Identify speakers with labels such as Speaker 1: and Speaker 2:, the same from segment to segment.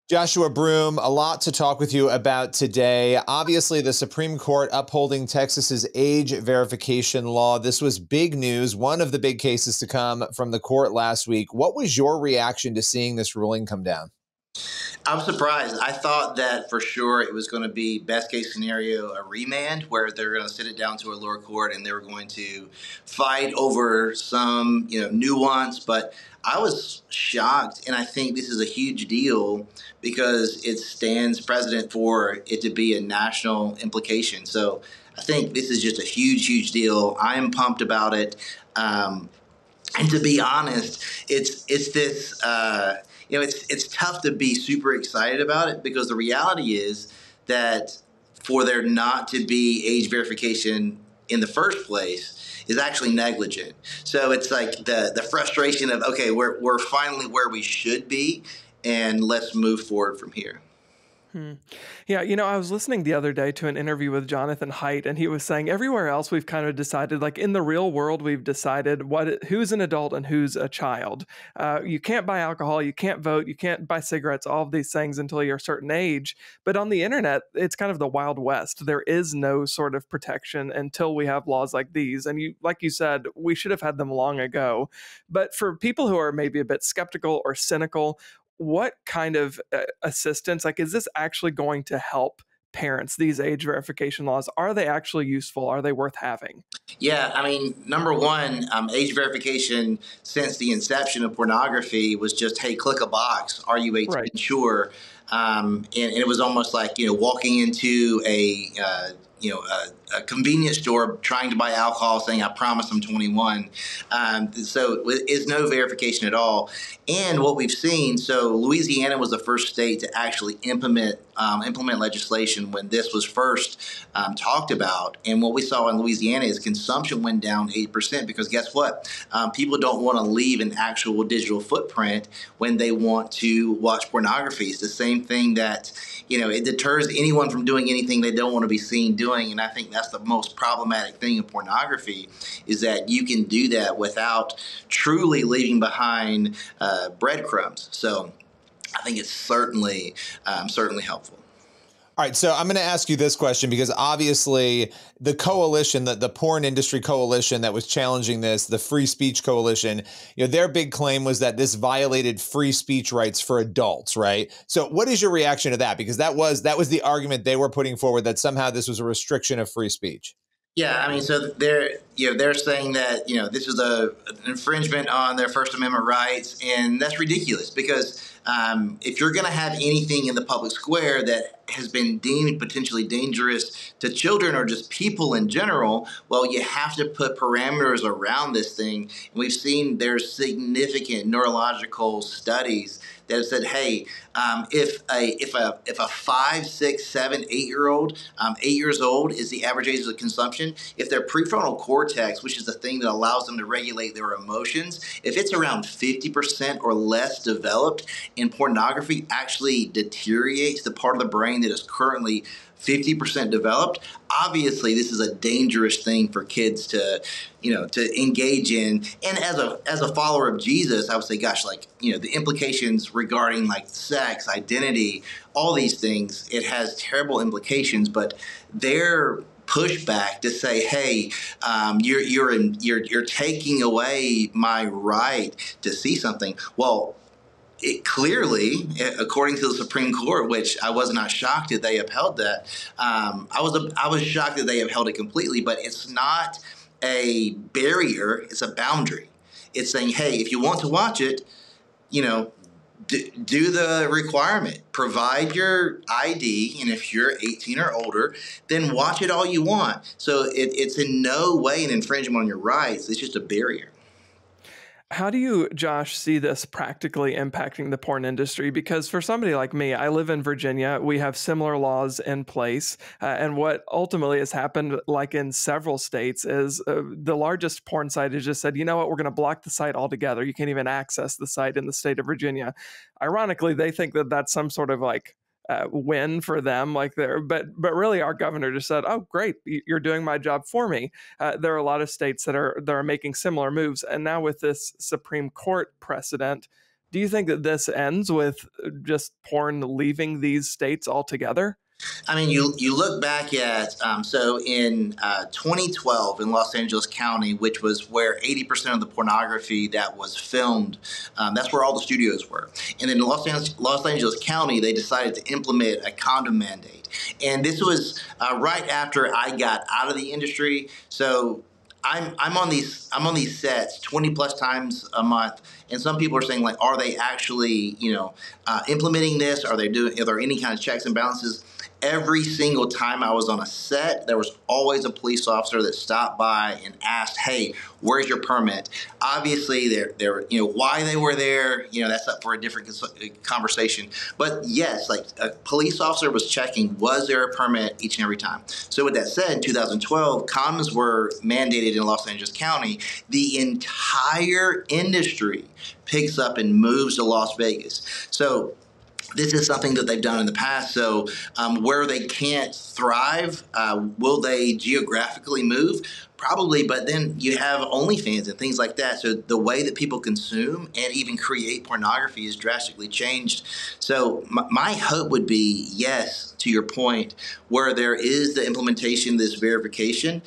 Speaker 1: Joshua Broome, a lot to talk with you about today. Obviously, the Supreme Court upholding Texas's age verification law. This was big news, one of the big cases to come from the court last week. What was your reaction to seeing this ruling come down?
Speaker 2: I'm surprised. I thought that for sure it was going to be best case scenario a remand where they're going to sit it down to a lower court and they were going to fight over some nuance. But I was shocked, and I think this is a huge deal because it stands precedent for it to be a national implication. So I think this is just a huge deal. I am pumped about it. And to be honest, it's this. It's tough to be super excited about it because the reality is that for there not to be age verification in the first place is actually negligent. So it's like the frustration of, okay, we're finally where we should be, and let's move forward from here.
Speaker 3: Yeah, I was listening the other day to an interview with Jonathan Haidt, and he was saying everywhere else we've kind of decided, like in the real world, we've decided who's an adult and who's a child. You can't buy alcohol, you can't vote, you can't buy cigarettes, all of these things until you're a certain age. But on the internet, it's kind of the Wild West. There is no sort of protection until we have laws like these. And like you said, we should have had them long ago. But for people who are maybe a bit skeptical or cynical, what kind of assistance, like, is this actually going to help parents, these age verification laws? Are they actually useful? Are they worth having?
Speaker 2: Yeah, I mean, number one, age verification since the inception of pornography was just, hey, click a box. Are you 18?
Speaker 3: Right.
Speaker 2: Sure. And it was almost like, walking into a convenience store trying to buy alcohol saying, I promise I'm 21. So it's no verification at all. And what we've seen, so Louisiana was the first state to actually implement legislation when this was first talked about. And what we saw in Louisiana is consumption went down 8% because guess what? People don't want to leave an actual digital footprint when they want to watch pornography. It's the same thing that, it deters anyone from doing anything they don't want to be seen doing. And I think that's the most problematic thing in pornography is that you can do that without truly leaving behind breadcrumbs. So I think it's certainly helpful.
Speaker 1: All right, so I'm going to ask you this question because obviously the coalition, the porn industry coalition that was challenging this, the free speech coalition, their big claim was that this violated free speech rights for adults, right? So what is your reaction to that? Because that was the argument they were putting forward, that somehow this was a restriction of free speech.
Speaker 2: Yeah, I mean, so they're saying that this is an infringement on their First Amendment rights, and that's ridiculous because if you're going to have anything in the public square that has been deemed potentially dangerous to children or just people in general, well, you have to put parameters around this thing. And we've seen there's significant neurological studies that have said, hey, if a 5, 6, 7, 8-year-old, 8 years old is the average age of consumption, if their prefrontal cortex, which is the thing that allows them to regulate their emotions, if it's around 50% or less developed, and pornography actually deteriorates the part of the brain that is currently 50% developed, obviously this is a dangerous thing for kids to engage in. And as a follower of Jesus, I would say, gosh, the implications regarding sex, identity, all these things, it has terrible implications, but their pushback to say, hey, you're taking away my right to see something. Well, it clearly, according to the Supreme Court, which I was not shocked that they upheld that. I was shocked that they upheld it completely, but it's not a barrier; it's a boundary. It's saying, hey, if you want to watch it, do the requirement, provide your ID, and if you're 18 or older, then watch it all you want. So it's in no way an infringement on your rights; it's just a barrier.
Speaker 3: How do you, Josh, see this practically impacting the porn industry? Because for somebody like me, I live in Virginia. We have similar laws in place. And what ultimately has happened, like in several states, is the largest porn site has just said, you know what, we're going to block the site altogether. You can't even access the site in the state of Virginia. Ironically, they think that that's some sort of win for them, but really our governor just said, oh great, you're doing my job for me. There are a lot of states that are making similar moves, and now with this Supreme Court precedent, Do you think that this ends with just porn leaving these states altogether?
Speaker 2: I mean, you look back at so in 2012 in Los Angeles County, which was where 80% of the pornography that was filmed, that's where all the studios were. And in Los Angeles County, they decided to implement a condom mandate. And this was right after I got out of the industry. So I'm on these sets 20 plus times a month, and some people are saying, like, are they actually implementing this? Are there any kind of checks and balances? Every single time I was on a set, there was always a police officer that stopped by and asked, "Hey, where's your permit?" Obviously, they're why they were there. That's up for a different conversation. But yes, like a police officer was checking, was there a permit each and every time. So with that said, in 2012, condoms were mandated in Los Angeles County. The entire industry picks up and moves to Las Vegas. So this is something that they've done in the past. So where they can't thrive, will they geographically move? Probably, but then you have OnlyFans and things like that. So the way that people consume and even create pornography is drastically changed. So my hope would be, yes, to your point, where there is the implementation of this verification,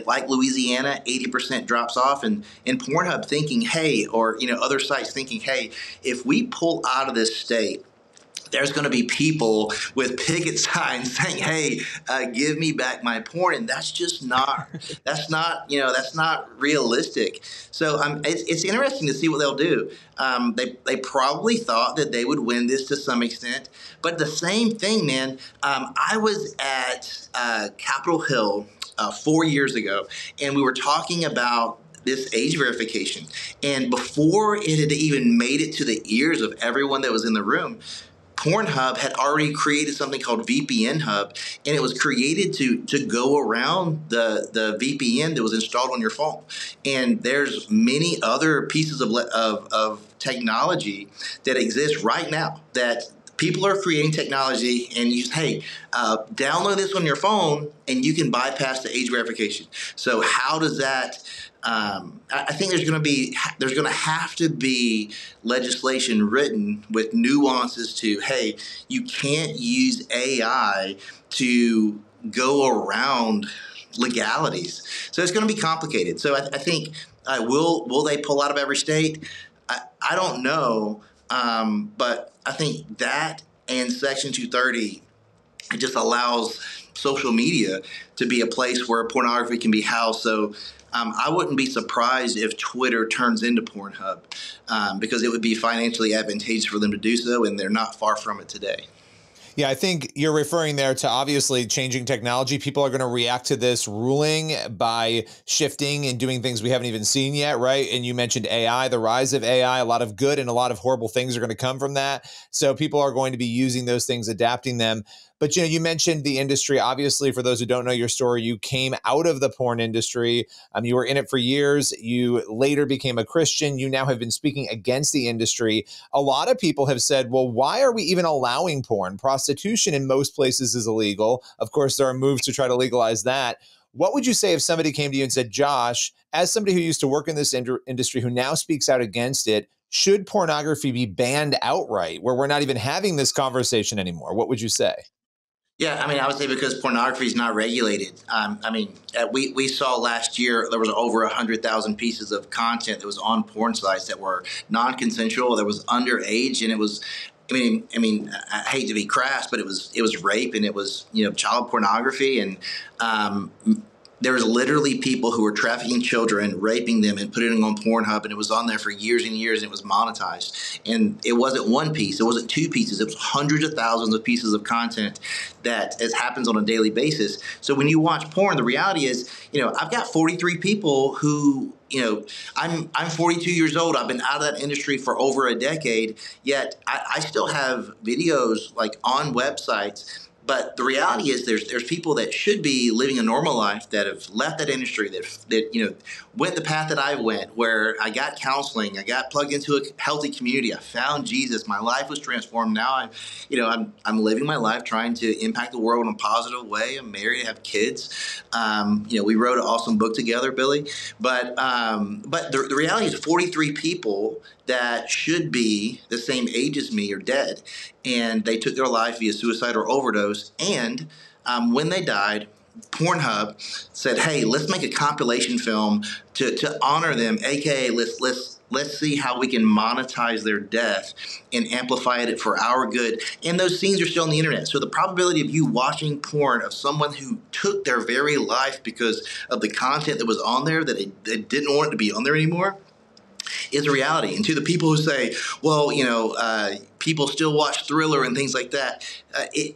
Speaker 2: like Louisiana, 80% drops off, and Pornhub thinking, hey, or other sites thinking, hey, if we pull out of this state, there's going to be people with picket signs saying, "Hey, give me back my porn," and that's not realistic. So it's interesting to see what they'll do. They probably thought that they would win this to some extent, but the same thing, man. I was at Capitol Hill 4 years ago, and we were talking about this age verification, and before it had even made it to the ears of everyone that was in the room, Pornhub had already created something called VPN Hub, and it was created to go around the VPN that was installed on your phone. And there's many other pieces of technology that exist right now that people are creating technology, and download this on your phone, and you can bypass the age verification. So how does that? I think there's going to have to be legislation written with nuances to, hey, you can't use AI to go around legalities. So it's going to be complicated. So I think will they pull out of every state? I don't know, but I think that and Section 230, it just allows social media to be a place where pornography can be housed. So I wouldn't be surprised if Twitter turns into Pornhub, because it would be financially advantageous for them to do so, and they're not far from it today.
Speaker 1: Yeah, I think you're referring there to obviously changing technology. People are going to react to this ruling by shifting and doing things we haven't even seen yet, right? And you mentioned AI, the rise of AI, a lot of good and a lot of horrible things are going to come from that. So people are going to be using those things, adapting them. But, you mentioned the industry. Obviously, for those who don't know your story, you came out of the porn industry. You were in it for years. You later became a Christian. You now have been speaking against the industry. A lot of people have said, well, why are we even allowing porn? Prostitution in most places is illegal. Of course, there are moves to try to legalize that. What would you say if somebody came to you and said, Josh, as somebody who used to work in this industry who now speaks out against it, should pornography be banned outright, where we're not even having this conversation anymore? What would you say?
Speaker 2: Yeah, I would say because pornography is not regulated. We saw last year there was over 100,000 pieces of content that was on porn sites that were non-consensual, that was underage, and it was. I hate to be crass, but it was rape, and it was child pornography, and there was literally people who were trafficking children, raping them, and putting it on Pornhub, and it was on there for years and years, and it was monetized. And it wasn't one piece, it wasn't two pieces, it was hundreds of thousands of pieces of content that happens on a daily basis. So when you watch porn, the reality is, I've got 43 people who, I'm 42 years old. I've been out of that industry for over a decade, yet I still have videos like on websites. But the reality is there's people that should be living a normal life that have left that industry, that went the path that I went, where I got counseling, I got plugged into a healthy community, I found Jesus, my life was transformed. Now I'm living my life trying to impact the world in a positive way. I'm married, I have kids. We wrote an awesome book together, Billy. But the reality is 43 people that should be the same age as me are dead, and they took their life via suicide or overdose. And when they died, Pornhub said, "Hey, let's make a compilation film to honor them, aka let's see how we can monetize their death and amplify it for our good." And those scenes are still on the internet. So the probability of you watching porn of someone who took their very life because of the content that was on there, that they didn't want it to be on there anymore, is a reality. And to the people who say, well, people still watch Thriller and things like that,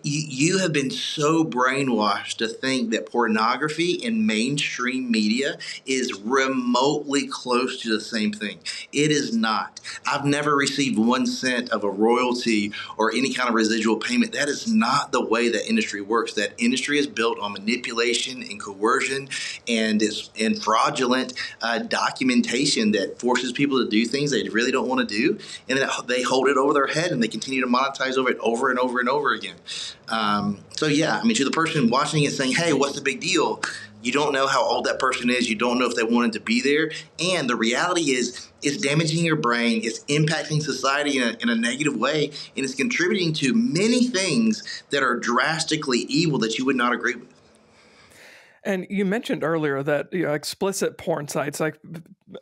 Speaker 2: you have been so brainwashed to think that pornography in mainstream media is remotely close to the same thing. It is not. I've never received 1 cent of a royalty or any kind of residual payment. That is not the way that industry works. That industry is built on manipulation and coercion and fraudulent documentation that forces people to do things they really don't want to do, and then they hold it over their head and they continue to monetize over it over and over and over again. So yeah, I mean, to the person watching it saying, "Hey, what's the big deal?" You don't know how old that person is. You don't know if they wanted to be there. And the reality is, it's damaging your brain. It's impacting society in a negative way, and it's contributing to many things that are drastically evil that you would not agree with.
Speaker 3: And you mentioned earlier that explicit porn sites, like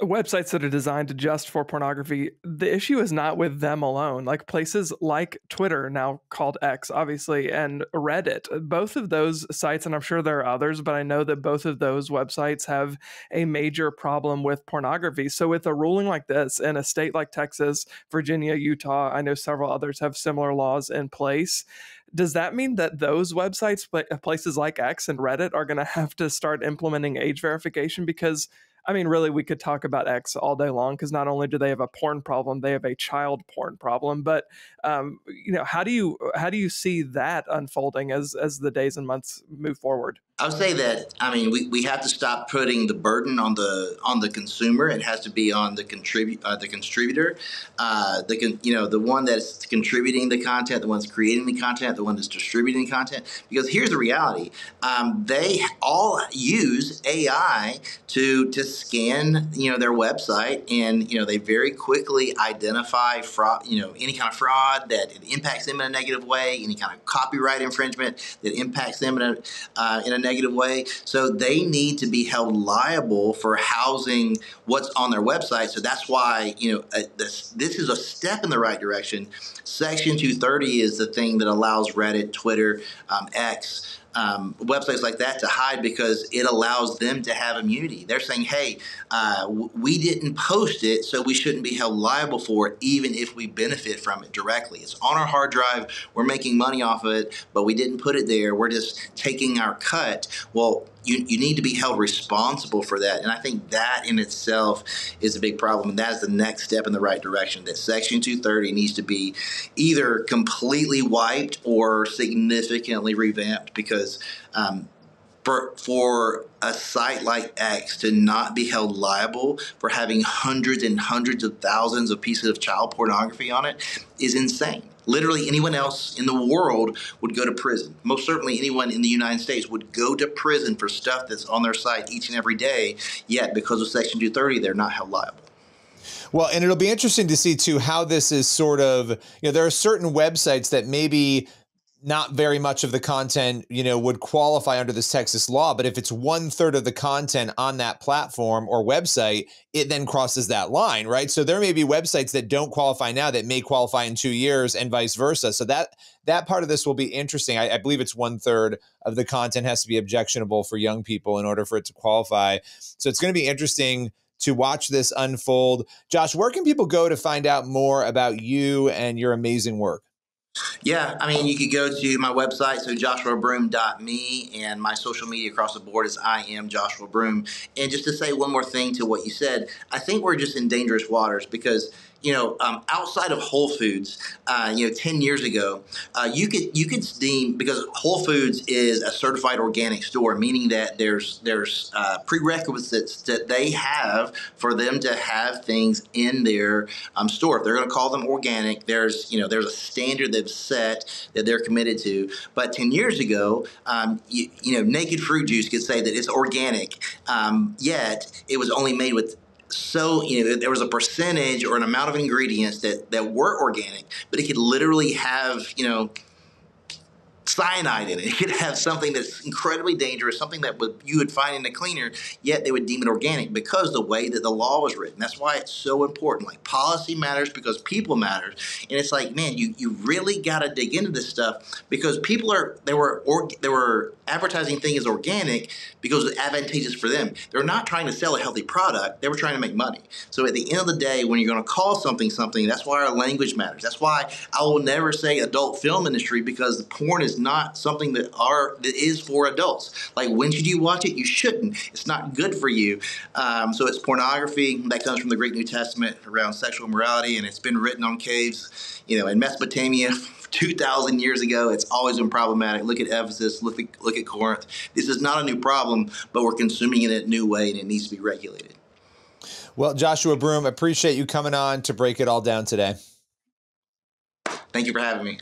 Speaker 3: websites that are designed just for pornography, the issue is not with them alone. Like places like Twitter, now called X, obviously, and Reddit, both of those sites, and I'm sure there are others, but I know that both of those websites have a major problem with pornography. So with a ruling like this in a state like Texas, Virginia, Utah, I know several others have similar laws in place. Does that mean that those websites, places like X and Reddit, are going to have to start implementing age verification? Because, I mean, really, we could talk about X all day long, because not only do they have a porn problem, they have a child porn problem. But, how do you see that unfolding as the days and months move forward?
Speaker 2: I would say that, I mean, we have to stop putting the burden on the consumer. It has to be on the contributor, the one that's contributing the content, the one that's creating the content, the one that's distributing content. Because here's the reality: they all use AI to scan their website, and they very quickly identify fraud, any kind of fraud that impacts them in a negative way, any kind of copyright infringement that impacts them in a negative way. So they need to be held liable for housing what's on their website. So that's why, this is a step in the right direction. Section 230 is the thing that allows Reddit, Twitter, X, websites like that to hide, because it allows them to have immunity. They're saying, hey, we didn't post it, so we shouldn't be held liable for it, even if we benefit from it directly. It's on our hard drive. We're making money off of it, but we didn't put it there. We're just taking our cut. Well, you need to be held responsible for that. And I think that in itself is a big problem. And that is the next step in the right direction, that Section 230 needs to be either completely wiped or significantly revamped, because for a site like X to not be held liable for having hundreds and hundreds of thousands of pieces of child pornography on it is insane. Literally anyone else in the world would go to prison. Most certainly anyone in the United States would go to prison for stuff that's on their site each and every day. Yet because of Section 230, they're not held liable.
Speaker 1: Well, and it'll be interesting to see too how this is sort of, there are certain websites that maybe not very much of the content, would qualify under this Texas law. But if it's 1/3 of the content on that platform or website, it then crosses that line, right? So there may be websites that don't qualify now that may qualify in 2 years, and vice versa. So that part of this will be interesting. I believe it's 1/3 of the content has to be objectionable for young people in order for it to qualify. So it's going to be interesting to watch this unfold. Josh, where can people go to find out more about you and your amazing work?
Speaker 2: Yeah, I mean, you could go to my website, so joshuabroome.me, and my social media across the board is I am Joshua Broome. And just to say one more thing to what you said, I think we're just in dangerous waters, because outside of Whole Foods, 10 years ago, you could deem, because Whole Foods is a certified organic store, meaning that there's prerequisites that they have for them to have things in their store. If they're going to call them organic, there's a standard they've set that they're committed to. But 10 years ago, Naked Fruit Juice could say that it's organic, yet it was only made with so, there was a percentage or an amount of ingredients that were organic, but it could literally have, cyanide in it. It could have something that's incredibly dangerous, something that you would find in a cleaner, yet they would deem it organic because the way that the law was written. That's why it's so important. Like, policy matters because people matter. And it's like, man, you really got to dig into this stuff because people they were advertising things as organic because it's advantageous for them. They're not trying to sell a healthy product. They were trying to make money. So at the end of the day, when you're going to call something, that's why our language matters. That's why I will never say adult film industry, because the porn is not something that is for adults. Like, when should you watch it? You shouldn't. It's not good for you. So it's pornography that comes from the Greek New Testament around sexual immorality, and it's been written on caves, in Mesopotamia 2,000 years ago. It's always been problematic. Look at Ephesus. Look at Corinth. This is not a new problem, but we're consuming it in a new way, and it needs to be regulated.
Speaker 1: Well, Joshua Broome, appreciate you coming on to break it all down today.
Speaker 2: Thank you for having me.